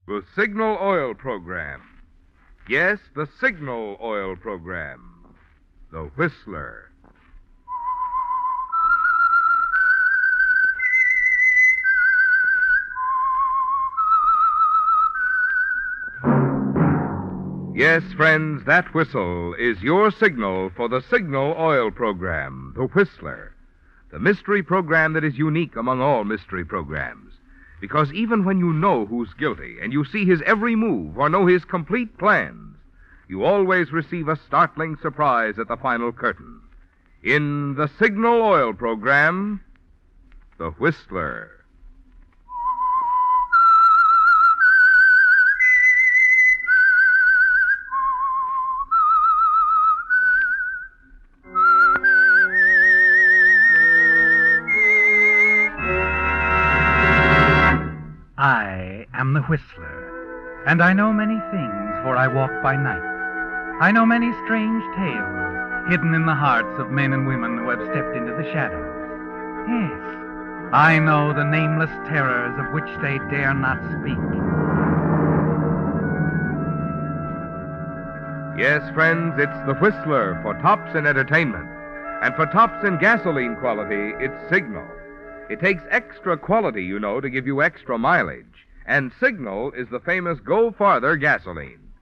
The Signal Oil Program. Yes, the Signal Oil Program. The Whistler. Yes, friends, that whistle is your signal for the Signal Oil Program, the Whistler. The mystery program that is unique among all mystery programs. Because even when you know who's guilty and you see his every move or know his complete plans, you always receive a startling surprise at the final curtain. In the Signal Oil Program, the Whistler. I am the Whistler, and I know many things, for I walk by night. I know many strange tales hidden in the hearts of men and women who have stepped into the shadows. Yes, I know the nameless terrors of which they dare not speak. Yes, friends, it's the Whistler for tops in entertainment. And for tops in gasoline quality, it's Signal. It takes extra quality, you know, to give you extra mileage. And Signal is the famous Go Farther gasoline.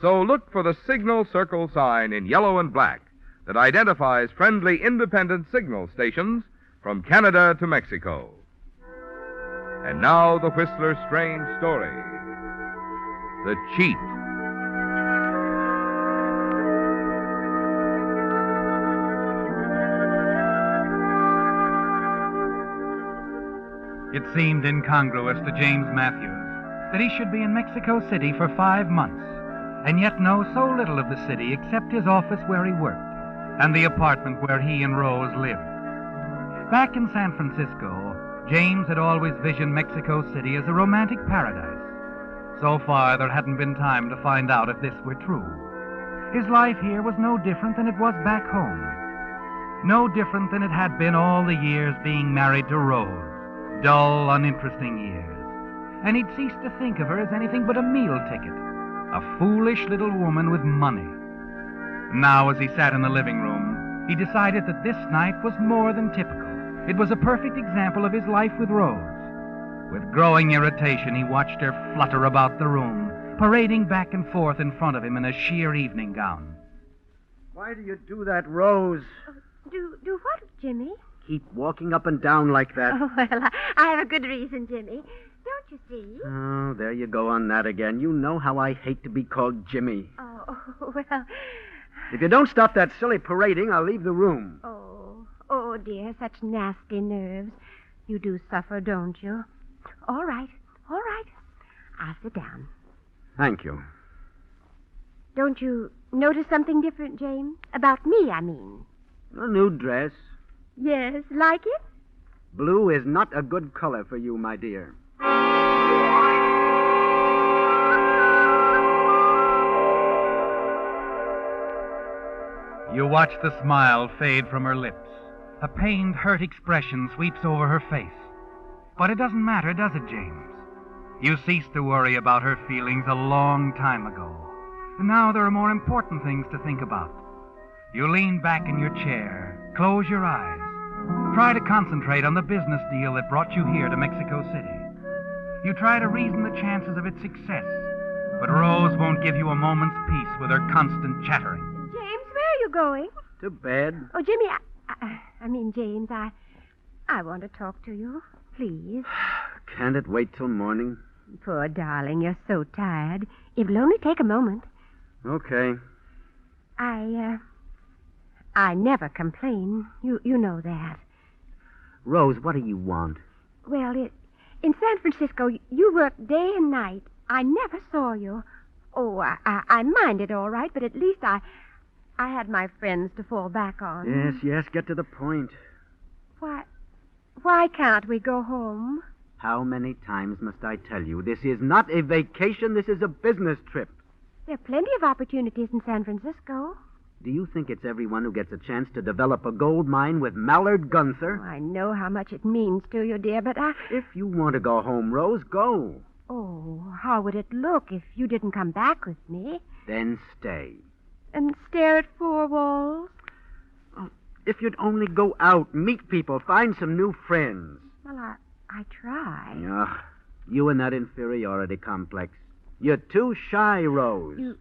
So look for the Signal Circle sign in yellow and black that identifies friendly independent signal stations from Canada to Mexico. And now the Whistler's strange story. The Cheat. It seemed incongruous to James Matthews that he should be in Mexico City for 5 months, and yet know so little of the city except his office where he worked and the apartment where he and Rose lived. Back in San Francisco, James had always visioned Mexico City as a romantic paradise. So far, there hadn't been time to find out if this were true. His life here was no different than it was back home. No different than it had been all the years being married to Rose. Dull, uninteresting years. And he'd ceased to think of her as anything but a meal ticket. A foolish little woman with money. Now, as he sat in the living room, he decided that this night was more than typical. It was a perfect example of his life with Rose. With growing irritation, he watched her flutter about the room, parading back and forth in front of him in a sheer evening gown. Why do you do that, Rose? Do what, Jimmy? Keep walking up and down like that. Oh, well, I have a good reason, Jimmy. Don't you see? Oh, there you go on that again. You know how I hate to be called Jimmy. Oh, well... If you don't stop that silly parading, I'll leave the room. Oh, dear, such nasty nerves. You do suffer, don't you? All right. I'll sit down. Thank you. Don't you notice something different, James? About me, I mean. A new dress. Yes, like it? Blue is not a good color for you, my dear. You watch the smile fade from her lips. A pained, hurt expression sweeps over her face. But it doesn't matter, does it, James? You ceased to worry about her feelings a long time ago. And now there are more important things to think about. You lean back in your chair, close your eyes. Try to concentrate on the business deal that brought you here to Mexico City. You try to reason the chances of its success, but Rose won't give you a moment's peace with her constant chattering. James, where are you going? To bed. Oh, Jimmy, I mean, James, I want to talk to you. Please. Can't it wait till morning? Poor darling, you're so tired. It'll only take a moment. Okay. I never complain. You know that. Rose, what do you want? Well, in San Francisco, you worked day and night. I never saw you. Oh, I minded all right, but at least I had my friends to fall back on. Yes, get to the point. Why can't we go home? How many times must I tell you? This is not a vacation, this is a business trip. There are plenty of opportunities in San Francisco. Do you think it's everyone who gets a chance to develop a gold mine with Mallard Gunther? Oh, I know how much it means to you, dear, but If you want to go home, Rose, go. Oh, how would it look if you didn't come back with me? Then stay. And stare at four walls? If you'd only go out, meet people, find some new friends. Well, I try. Ugh, you and that inferiority complex. You're too shy, Rose.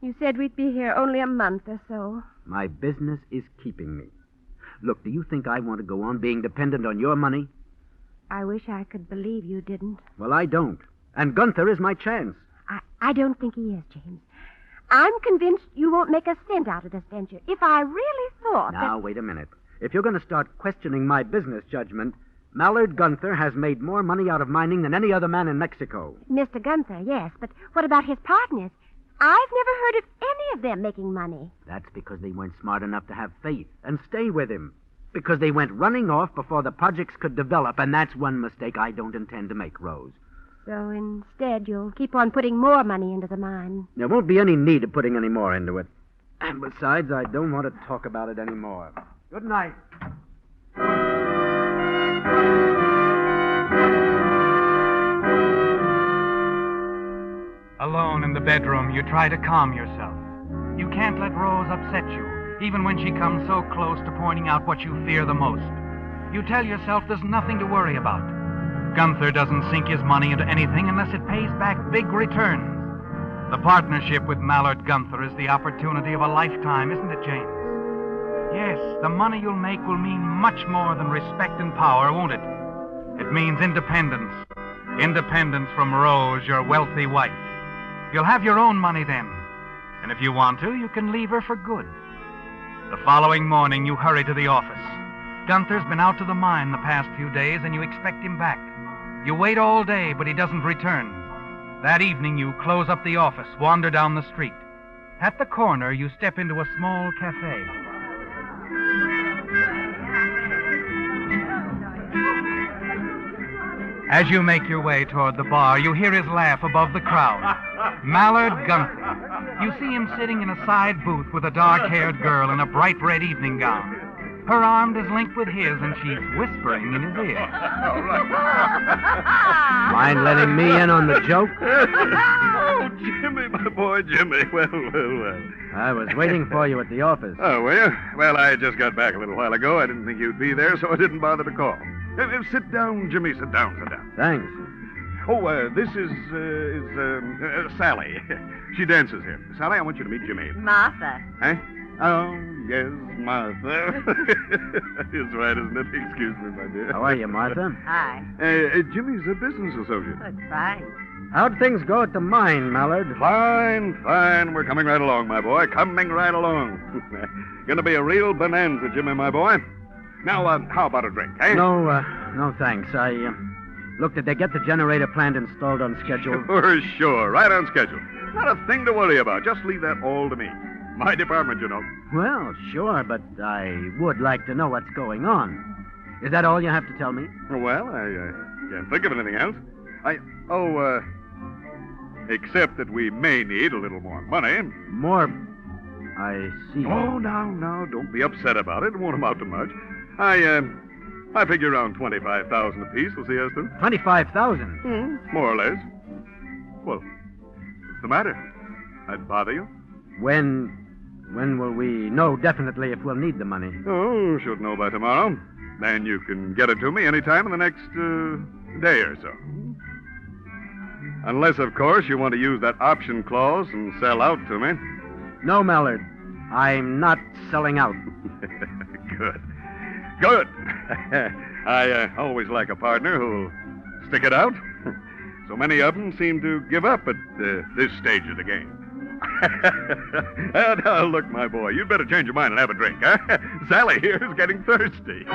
You said we'd be here only a month or so. My business is keeping me. Look, do you think I want to go on being dependent on your money? I wish I could believe you didn't. Well, I don't. And Gunther is my chance. I don't think he is, James. I'm convinced you won't make a cent out of this venture. If I really thought Now, wait a minute. If you're going to start questioning my business judgment, Mallard Gunther has made more money out of mining than any other man in Mexico. Mr. Gunther, yes, but what about his partners? I've never heard of any of them making money. That's because they weren't smart enough to have faith and stay with him. Because they went running off before the projects could develop, and that's one mistake I don't intend to make, Rose. So instead, you'll keep on putting more money into the mine. There won't be any need of putting any more into it. And besides, I don't want to talk about it anymore. Good night. Alone in the bedroom, you try to calm yourself. You can't let Rose upset you, even when she comes so close to pointing out what you fear the most. You tell yourself there's nothing to worry about. Gunther doesn't sink his money into anything unless it pays back big returns. The partnership with Mallard Gunther is the opportunity of a lifetime, isn't it, James? Yes, the money you'll make will mean much more than respect and power, won't it? It means independence. Independence from Rose, your wealthy wife. You'll have your own money then. And if you want to, you can leave her for good. The following morning, you hurry to the office. Gunther's been out to the mine the past few days, and you expect him back. You wait all day, but he doesn't return. That evening, you close up the office, wander down the street. At the corner, you step into a small cafe. As you make your way toward the bar, you hear his laugh above the crowd. Mallard Gunther. You see him sitting in a side booth with a dark-haired girl in a bright red evening gown. Her arm is linked with his, and she's whispering in his ear. Mind letting me in on the joke? Oh, Jimmy, my boy, Jimmy. Well. I was waiting for you at the office. Oh, were you? Well, I just got back a little while ago. I didn't think you'd be there, so I didn't bother to call. Sit down, Jimmy. Sit down. Thanks. Oh, this is Sally. She dances here. Sally, I want you to meet Jimmy. Martha. Huh? Oh, yes, Martha. It's right, isn't it? Excuse me, my dear. How are you, Martha? Hi. Jimmy's a business associate. Good, fine. How'd things go at the mine, Mallard? Fine. We're coming right along, my boy. Coming right along. Gonna be a real bonanza, Jimmy, my boy. Now, how about a drink, eh? No, thanks. I look, did they get the generator plant installed on schedule? Sure. Right on schedule. Not a thing to worry about. Just leave that all to me. My department, you know. Well, sure, but I would like to know what's going on. Is that all you have to tell me? Well, I can't think of anything else. Except that we may need a little more money. More? I see. Oh, now, don't be upset about it. It won't amount to much. I figure around 25,000 apiece will see us through. 25,000? More or less. Well, what's the matter? I'd bother you? When will we know definitely if we'll need the money? Oh, should know by tomorrow. Then you can get it to me any time in the next day or so. Unless, of course, you want to use that option clause and sell out to me. No, Mallard. I'm not selling out. Good. I always like a partner who'll stick it out. So many of them seem to give up at this stage of the game. Now, look, my boy, you'd better change your mind and have a drink, huh? Sally here is getting thirsty.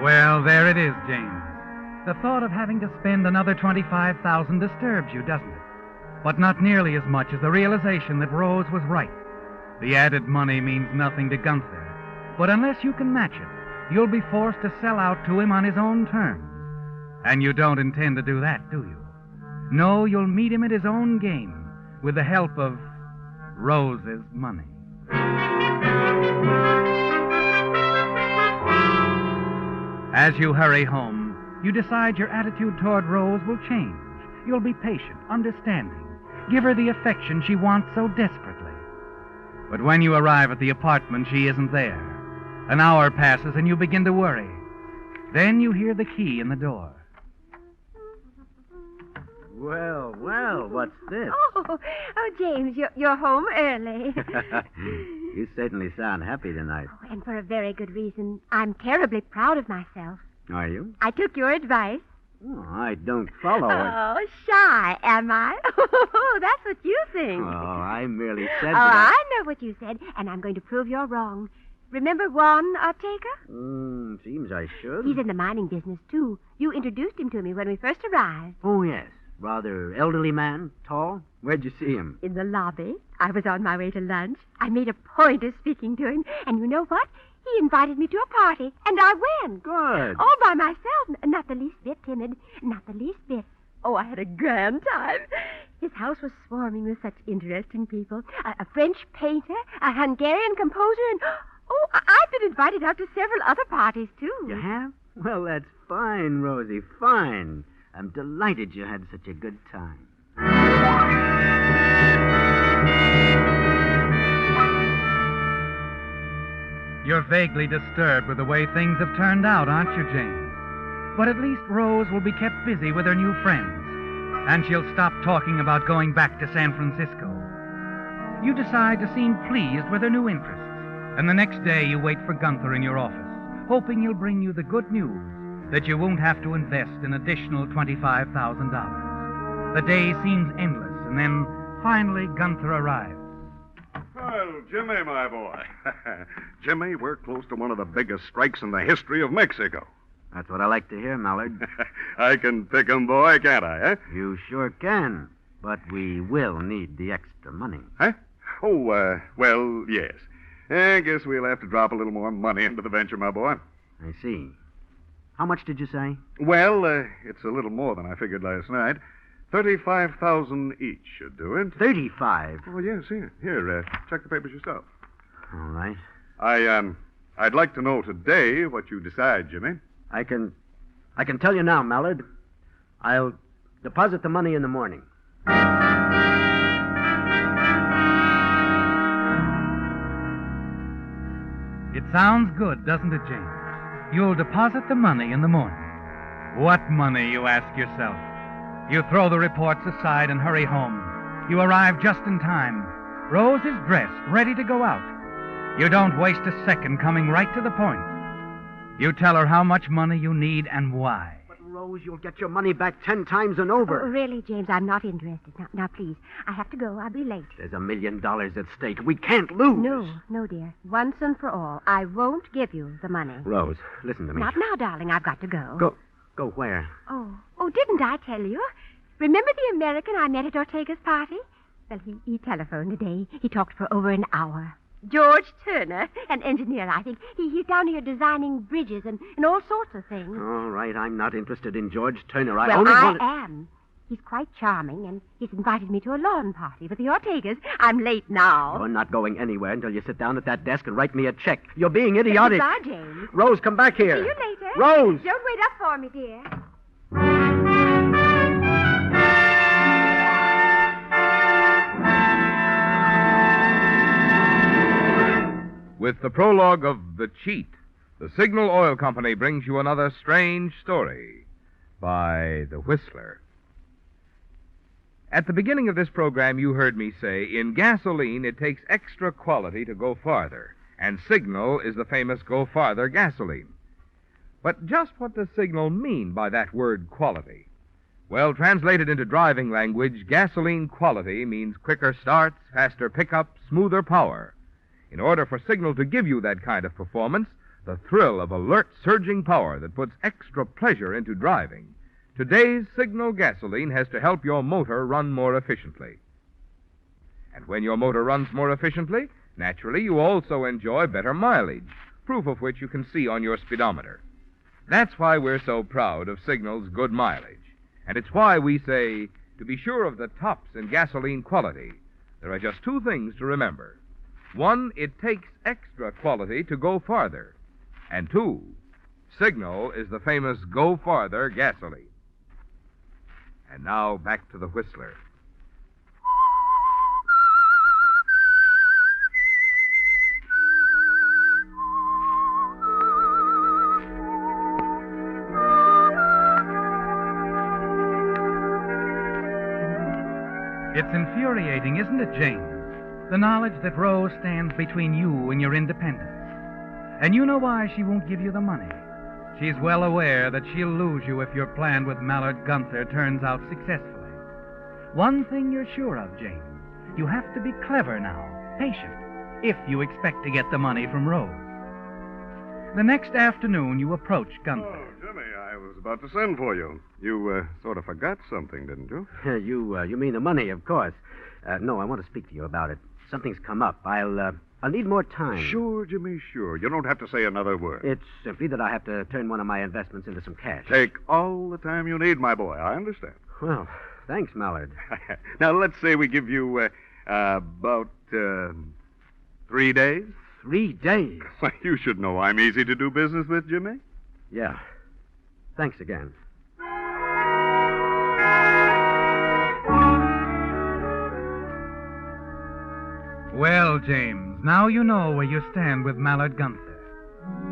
Well, there it is, James. The thought of having to spend another $25,000 disturbs you, doesn't it? But not nearly as much as the realization that Rose was right. The added money means nothing to Gunther. But unless you can match it, you'll be forced to sell out to him on his own terms. And you don't intend to do that, do you? No, you'll meet him at his own game with the help of Rose's money. As you hurry home, you decide your attitude toward Rose will change. You'll be patient, understanding, give her the affection she wants so desperately. But when you arrive at the apartment, she isn't there. An hour passes and you begin to worry. Then you hear the key in the door. Well, what's this? Oh, James, you're home early. You certainly sound happy tonight. Oh, and for a very good reason. I'm terribly proud of myself. Are you? I took your advice. Oh, I don't follow it. Oh, shy, am I? Oh, that's what you think. Oh, I merely said Oh, that. I know what you said, and I'm going to prove you're wrong. Remember Juan Ortega? Seems I should. He's in the mining business, too. You introduced him to me when we first arrived. Oh, yes. Rather elderly man, tall. Where'd you see him? In the lobby. I was on my way to lunch. I made a point of speaking to him, and you know what? He invited me to a party, and I went. Good. All by myself. Not the least bit timid. Not the least bit. Oh, I had a grand time. His house was swarming with such interesting people. A French painter, a Hungarian composer, and... Oh, I've been invited out to several other parties, too. You have? Well, that's fine, Rosie, fine. I'm delighted you had such a good time. You're vaguely disturbed with the way things have turned out, aren't you, James? But at least Rose will be kept busy with her new friends, and she'll stop talking about going back to San Francisco. You decide to seem pleased with her new interests, and the next day you wait for Gunther in your office, hoping he'll bring you the good news that you won't have to invest an additional $25,000. The day seems endless, and then finally Gunther arrives. Well, Jimmy, my boy. Jimmy, we're close to one of the biggest strikes in the history of Mexico. That's what I like to hear, Mallard. I can pick 'em, boy, can't I, eh? You sure can. But we will need the extra money. Huh? Oh, well, yes. I guess we'll have to drop a little more money into the venture, my boy. I see. How much did you say? Well, it's a little more than I figured last night. 35,000 each should do it. 35. Oh, yes, here. Here, check the papers yourself. All right. I'd like to know today what you decide, Jimmy. I can tell you now, Mallard. I'll deposit the money in the morning. It sounds good, doesn't it, James? You'll deposit the money in the morning. What money, you ask yourself? You throw the reports aside and hurry home. You arrive just in time. Rose is dressed, ready to go out. You don't waste a second, coming right to the point. You tell her how much money you need and why. But, Rose, you'll get your money back 10 times and over. Oh, really, James, I'm not interested. Now, please, I have to go. I'll be late. There's $1 million at stake. We can't lose. No, dear. Once and for all, I won't give you the money. Rose, listen to me. Not now, darling. I've got to go. Go where? Oh, didn't I tell you? Remember the American I met at Ortega's party? Well, he telephoned today. He talked for over an hour. George Turner, an engineer, I think. He's down here designing bridges and all sorts of things. All right, I'm not interested in George Turner. I am. He's quite charming, and he's invited me to a lawn party with the Ortegas. I'm late now. You're not going anywhere until you sit down at that desk and write me a check. You're being idiotic. Goodbye, James. Rose, come back here. See you later. Rose! Don't wait up for me, dear. With the prologue of The Cheat, the Signal Oil Company brings you another strange story by The Whistler. At the beginning of this program, you heard me say, in gasoline, it takes extra quality to go farther, and Signal is the famous Go Farther gasoline. But just what does Signal mean by that word quality? Well, translated into driving language, gasoline quality means quicker starts, faster pickup, smoother power. In order for Signal to give you that kind of performance, the thrill of alert, surging power that puts extra pleasure into driving, today's Signal gasoline has to help your motor run more efficiently. And when your motor runs more efficiently, naturally you also enjoy better mileage, proof of which you can see on your speedometer. That's why we're so proud of Signal's good mileage. And it's why we say, to be sure of the tops in gasoline quality, there are just two things to remember. One, it takes extra quality to go farther. And two, Signal is the famous Go Farther gasoline. And now back to the Whistler. It's infuriating, isn't it, James? The knowledge that Rose stands between you and your independence. And you know why she won't give you the money. She's well aware that she'll lose you if your plan with Mallard Gunther turns out successfully. One thing you're sure of, James. You have to be clever now, patient, if you expect to get the money from Rose. The next afternoon, you approach Gunther. Oh, Jimmy, I was about to send for you. You sort of forgot something, didn't you? You mean the money, of course. No, I want to speak to you about it. Something's come up. I'll need more time. Sure, Jimmy, sure. You don't have to say another word. It's simply that I have to turn one of my investments into some cash. Take all the time you need, my boy. I understand. Well, thanks, Mallard. Now, let's say we give you about 3 days. 3 days? Why, you should know I'm easy to do business with, Jimmy. Yeah. Thanks again. Well, James, now you know where you stand with Mallard Gunther.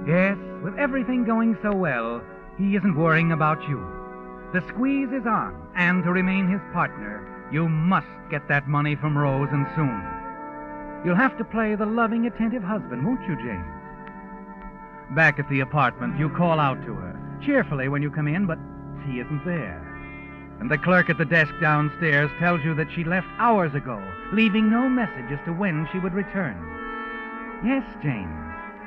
Yes, with everything going so well, he isn't worrying about you. The squeeze is on, and to remain his partner, you must get that money from Rose, and soon. You'll have to play the loving, attentive husband, won't you, James? Back at the apartment, you call out to her, cheerfully when you come in, but she isn't there. And the clerk at the desk downstairs tells you that she left hours ago, leaving no message as to when she would return. Yes, James,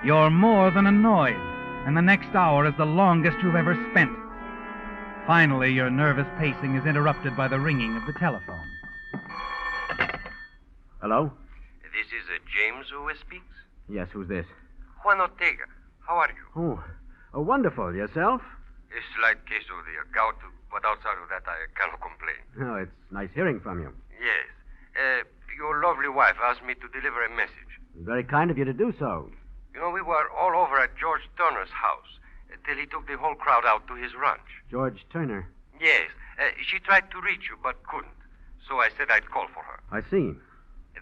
you're more than annoyed, and the next hour is the longest you've ever spent. Finally, your nervous pacing is interrupted by the ringing of the telephone. Hello? This is James who speaks? Yes, who's this? Juan Ortega. How are you? Oh, wonderful. Yourself? A slight case of the gout, but outside of that, I cannot complain. Oh, it's nice hearing from you. Yes. Your lovely wife asked me to deliver a message. Very kind of you to do so. You know, we were all over at George Turner's house till he took the whole crowd out to his ranch. George Turner? Yes. She tried to reach you, but couldn't. So I said I'd call for her. I see.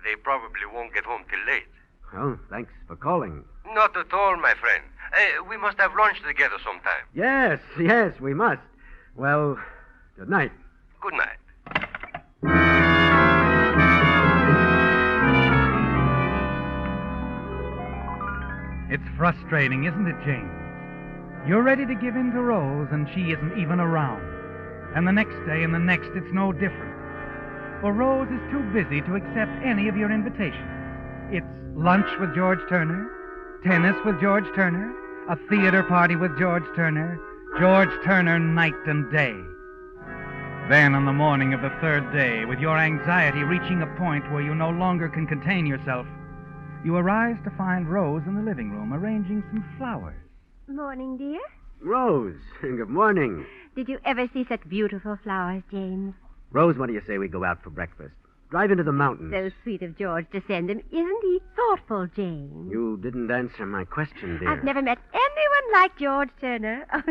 They probably won't get home till late. Well, thanks for calling. Not at all, my friend. We must have lunch together sometime. Yes, we must. Well, good night. Good night. It's frustrating, isn't it, James? You're ready to give in to Rose, and she isn't even around. And the next day and the next, it's no different. For Rose is too busy to accept any of your invitations. It's lunch with George Turner, tennis with George Turner, a theater party with George Turner night and day. Then on the morning of the third day, with your anxiety reaching a point where you no longer can contain yourself, you arise to find Rose in the living room arranging some flowers. Morning, dear. Rose, good morning. Did you ever see such beautiful flowers, James? Rose, what do you say we go out for breakfast? Drive into the mountains. So sweet of George to send him. Isn't he thoughtful, James? You didn't answer my question, dear. I've never met anyone like George Turner. Oh,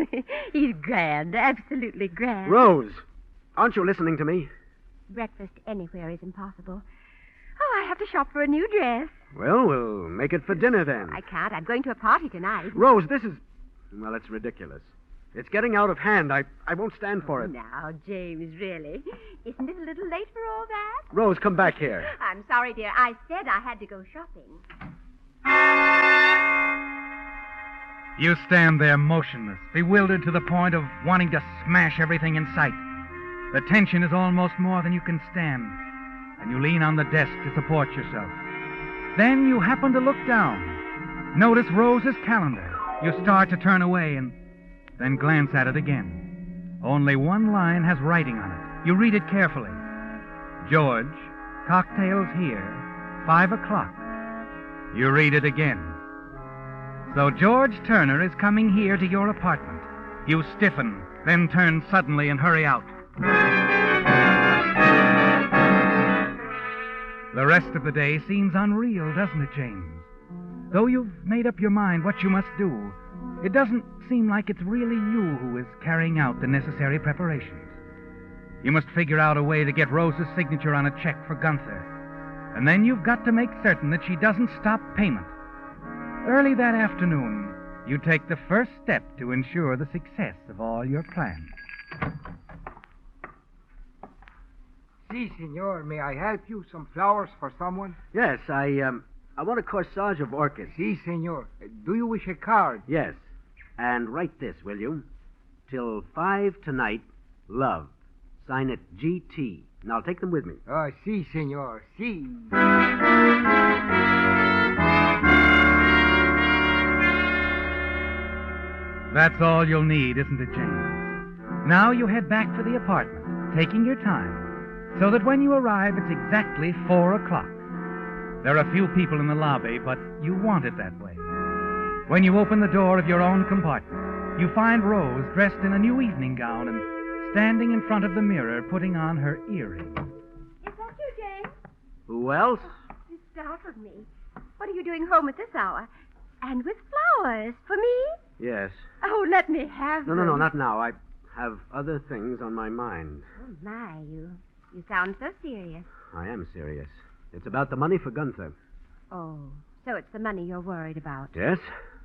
he's grand, absolutely grand. Rose, aren't you listening to me? Breakfast anywhere is impossible. Oh, I have to shop for a new dress. Well, we'll make it for dinner then. I can't. I'm going to a party tonight. Rose, this is... Well, it's ridiculous. It's getting out of hand. I won't stand for it. Now, James, really? Isn't it a little late for all that? Rose, come back here. I'm sorry, dear. I said I had to go shopping. You stand there motionless, bewildered to the point of wanting to smash everything in sight. The tension is almost more than you can stand, and you lean on the desk to support yourself. Then you happen to look down. Notice Rose's calendar. You start to turn away and then glance at it again. Only one line has writing on it. You read it carefully. George, cocktails here, 5 o'clock. You read it again. So George Turner is coming here to your apartment. You stiffen, then turn suddenly and hurry out. The rest of the day seems unreal, doesn't it, James? Though you've made up your mind what you must do, it doesn't seem like it's really you who is carrying out the necessary preparations. You must figure out a way to get Rose's signature on a check for Gunther. And then you've got to make certain that she doesn't stop payment. Early that afternoon, you take the first step to ensure the success of all your plans. Si, senor. May I help you? Some flowers for someone? Yes, I want a corsage of orchids. Si, senor. Do you wish a card? Yes. And write this, will you? Till 5 tonight, love. Sign it GT. And I'll take them with me. Si, senor. Si. That's all you'll need, isn't it, James? Now you head back for the apartment, taking your time, so that when you arrive, it's exactly 4 o'clock. There are few people in the lobby, but you want it that way. When you open the door of your own compartment, you find Rose dressed in a new evening gown and standing in front of the mirror putting on her earring. Is that you, James? Who else? You startled me. What are you doing home at this hour? And with flowers. For me? Yes. Oh, let me have them. No, not now. I have other things on my mind. Oh, my, you sound so serious. I am serious. It's about the money for Gunther. Oh, so it's the money you're worried about. Yes?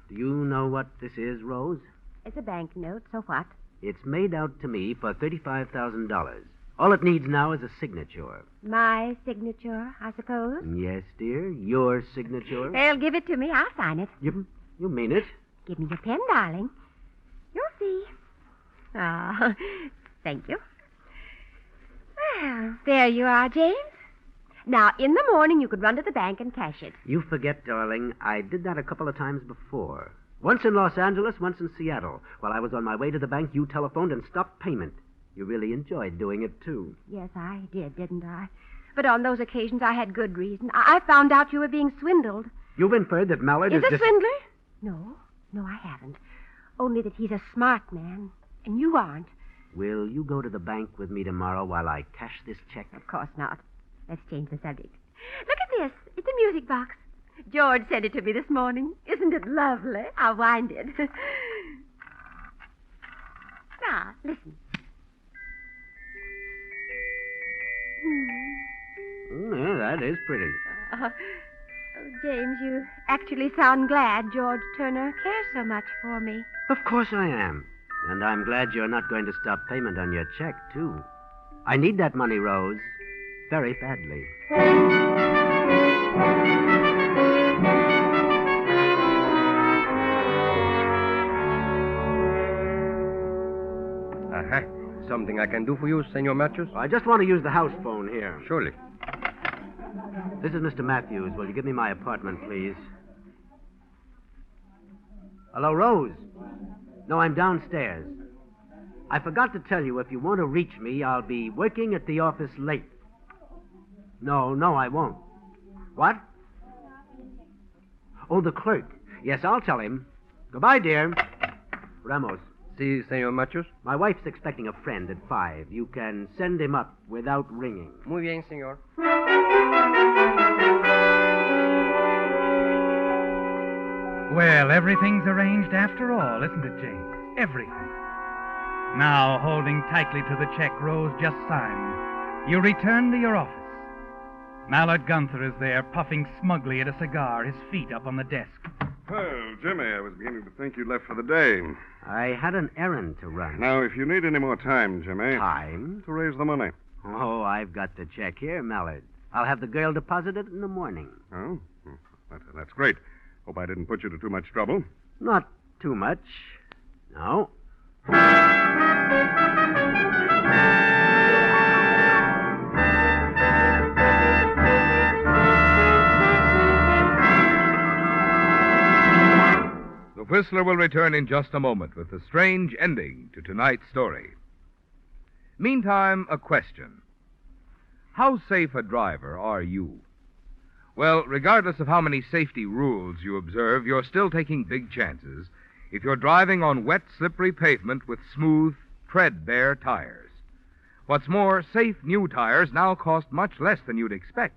Do you know what this is, Rose? It's a banknote, so what? It's made out to me for $35,000. All it needs now is a signature. My signature, I suppose? Yes, dear. Your signature. They'll give it to me. I'll sign it. You mean it? Give me your pen, darling. You'll see. Ah, thank you. Well, there you are, James. Now, in the morning, you could run to the bank and cash it. You forget, darling, I did that a couple of times before. Once in Los Angeles, once in Seattle. While I was on my way to the bank, you telephoned and stopped payment. You really enjoyed doing it, too. Yes, I did, didn't I? But on those occasions, I had good reason. I found out you were being swindled. You've inferred that Mallard is is a swindler? No, I haven't. Only that he's a smart man, and you aren't. Will you go to the bank with me tomorrow while I cash this check? Of course not. Let's change the subject. Look at this. It's a music box. George sent it to me this morning. Isn't it lovely? I'll wind it. Now, listen. Yeah, that is pretty. Oh, James, you actually sound glad George Turner cares so much for me. Of course I am. And I'm glad you're not going to stop payment on your check, too. I need that money, Rose. Very badly. Something I can do for you, Senor Matthews? I just want to use the house phone here. Surely. This is Mr. Matthews. Will you give me my apartment, please? Hello, Rose? No, I'm downstairs. I forgot to tell you, if you want to reach me, I'll be working at the office late. No, I won't. What? Oh, the clerk. Yes, I'll tell him. Goodbye, dear. Ramos. Si, Senor Matthews? My wife's expecting a friend at 5. You can send him up without ringing. Muy bien, senor. Well, everything's arranged after all, isn't it, James? Everything. Now, holding tightly to the check Rose just signed, you return to your office. Mallard Gunther is there, puffing smugly at a cigar, his feet up on the desk. Well, Jimmy, I was beginning to think you'd left for the day. I had an errand to run. Now, if you need any more time, Jimmy... Time? To raise the money. Oh, I've got the check here, Mallard. I'll have the girl deposit it in the morning. Oh? That's great. Hope I didn't put you to too much trouble. Not too much. No. The Whistler will return in just a moment with a strange ending to tonight's story. Meantime, a question. How safe a driver are you? Well, regardless of how many safety rules you observe, you're still taking big chances if you're driving on wet, slippery pavement with smooth, tread-bare tires. What's more, safe new tires now cost much less than you'd expect,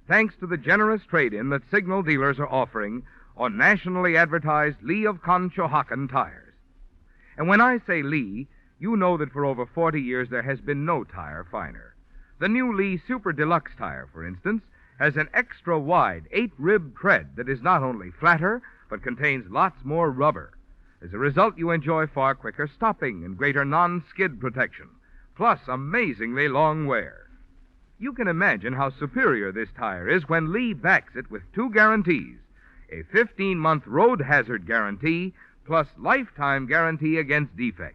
thanks to the generous trade-in that signal dealers are offering on nationally advertised Lee of Conshohocken tires. And when I say Lee, you know that for over 40 years there has been no tire finer. The new Lee Super Deluxe tire, for instance, has an extra wide 8-rib tread that is not only flatter, but contains lots more rubber. As a result, you enjoy far quicker stopping and greater non-skid protection, plus amazingly long wear. You can imagine how superior this tire is when Lee backs it with 2 guarantees, a 15-month road hazard guarantee, plus lifetime guarantee against defects.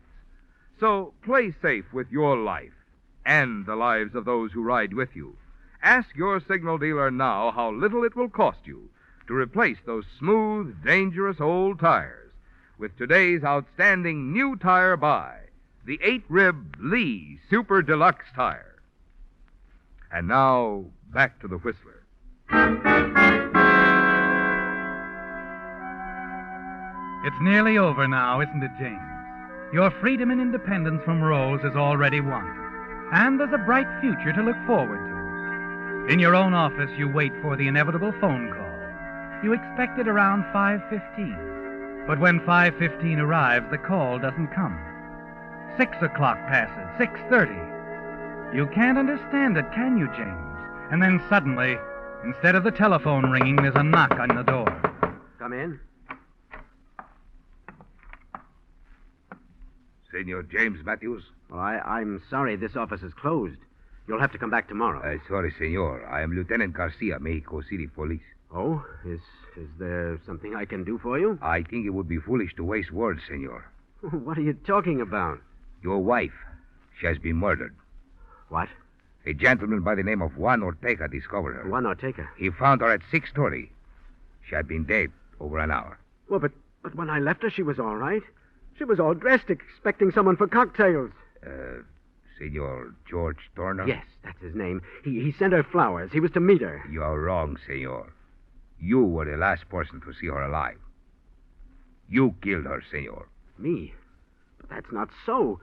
So play safe with your life and the lives of those who ride with you. Ask your Signal dealer now how little it will cost you to replace those smooth, dangerous old tires with today's outstanding new tire by the 8-rib Lee Super Deluxe tire. And now, back to the Whistler. It's nearly over now, isn't it, James? Your freedom and independence from Rose is already won. And there's a bright future to look forward to. In your own office, you wait for the inevitable phone call. You expect it around 5:15. But when 5:15 arrives, the call doesn't come. 6 o'clock passes, 6:30. You can't understand it, can you, James? And then suddenly, instead of the telephone ringing, there's a knock on the door. Come in. Senor James Matthews? Well, I'm sorry this office is closed. You'll have to come back tomorrow. Sorry, senor. I am Lieutenant Garcia, Mexico City Police. Oh? Is there something I can do for you? I think it would be foolish to waste words, senor. What are you talking about? Your wife, she has been murdered. What? A gentleman by the name of Juan Ortega discovered her. Juan Ortega? He found her at 6:30. She had been dead over an hour. Well, but when I left her, she was all right. She was all dressed, expecting someone for cocktails. Senor George Turner? Yes, that's his name. He sent her flowers. He was to meet her. You are wrong, senor. You were the last person to see her alive. You killed her, senor. Me? But that's not so.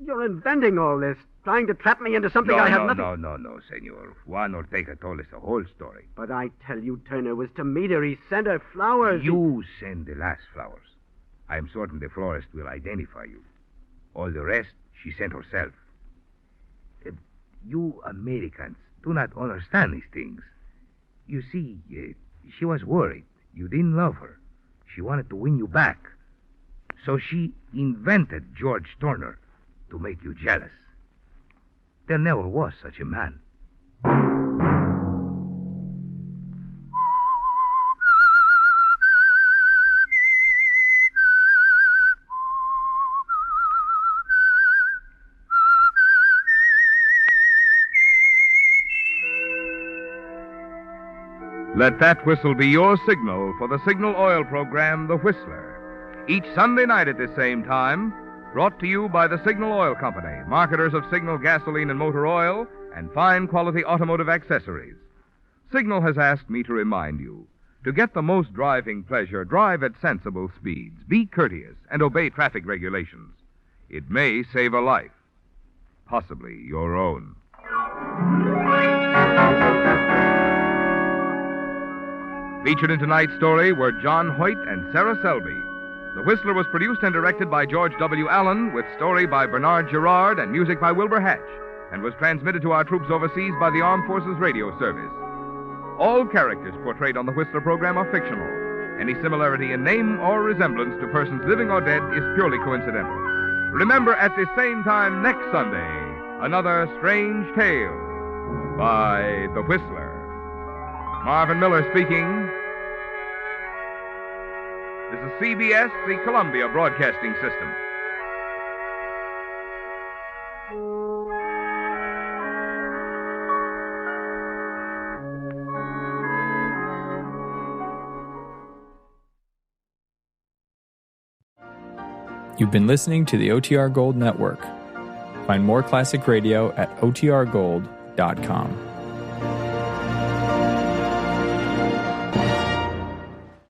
You're inventing all this, trying to trap me into something I have nothing... No, senor. Juan Ortega told us the whole story. But I tell you, Turner was to meet her. He sent her flowers. You send the last flowers. I am certain the florist will identify you. All the rest, she sent herself. You Americans do not understand these things. You see, she was worried. You didn't love her. She wanted to win you back. So she invented George Turner to make you jealous. There never was such a man. Let that whistle be your signal for the Signal Oil program, The Whistler. Each Sunday night at this same time, brought to you by the Signal Oil Company, marketers of Signal gasoline and motor oil and fine quality automotive accessories. Signal has asked me to remind you, to get the most driving pleasure, drive at sensible speeds, be courteous, and obey traffic regulations. It may save a life, possibly your own. Featured in tonight's story were John Hoyt and Sarah Selby. The Whistler was produced and directed by George W. Allen, with story by Bernard Gerard and music by Wilbur Hatch, and was transmitted to our troops overseas by the Armed Forces Radio Service. All characters portrayed on the Whistler program are fictional. Any similarity in name or resemblance to persons living or dead is purely coincidental. Remember, at this same time next Sunday, another strange tale by The Whistler. Marvin Miller speaking. This is CBS, the Columbia Broadcasting System. You've been listening to the OTR Gold Network. Find more classic radio at otrgold.com.